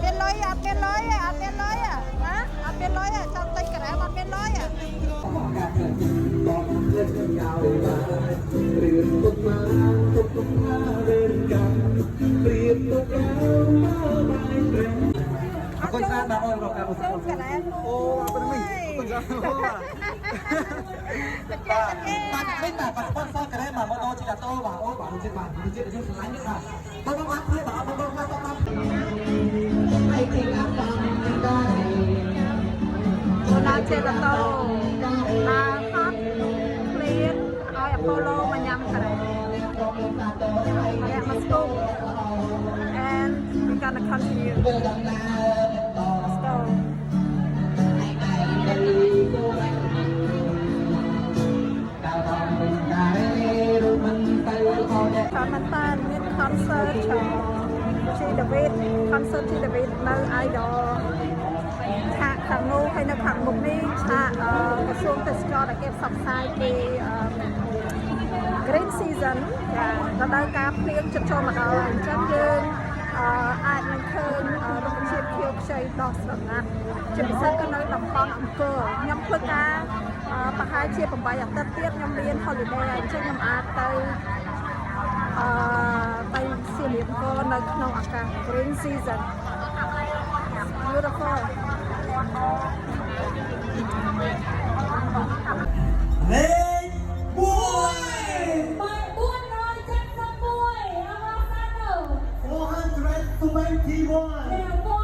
មានលុយអត់មានលុយអត់មានលុយណាអត់មានលុយចង់ទិញក្រែមអត់មានលុយបងเล่นยาวมาเรียนต้นมาตกต้นมาเดินกันเปรียบตัวแก้วมาใบเกรงអរគុណច្រើនបាទអូនរបស់ការអូនក្រែមអូអរគុណមិញអរគុណច្រើនអូបាទវិញបាទបាទបងសល់ក្រែមកមកជីកាតូបាទអូបាទជិះបាទជិះយើងឆ្លាញ់នេះបាទបងបាទបាទបងបងបាទបងให้เพลงรับฟังได้ អូនចេះតតោដើរហត់ឃ្លៀនឲ្យអាប៉ូឡូមកញ៉ាំក្រែមមកស្គូ and we're gonna continue let's go តាមមិនតាមាន concert ជីដាវីត concert ជីដាវីតនៅ Idol ឆាកខាងនោះហើយនៅខាងមុខនេះឆាកក្រសួងទេសចរណ៍ដែលគេផ្សព្វផ្សាយពី Green Season ចារដូវកាលភ្លៀងជិតចូលមកដល់អញ្ចឹងយើងអាចនឹងឃើញរុក្ខជាតិខៀវខ្ចីដុះស្រងាត់ជាពិសេសគឺនៅតំបន់អង្គរខ្ញុំធ្វើការប្រហែលជា8អាទិត្យទៀតខ្ញុំមាន holiday អញ្ចឹងខ្ញុំអាចទៅសៀមរាបអង្គរនៅក្នុងអាកាស Green Season beautiful លេខ421 421 421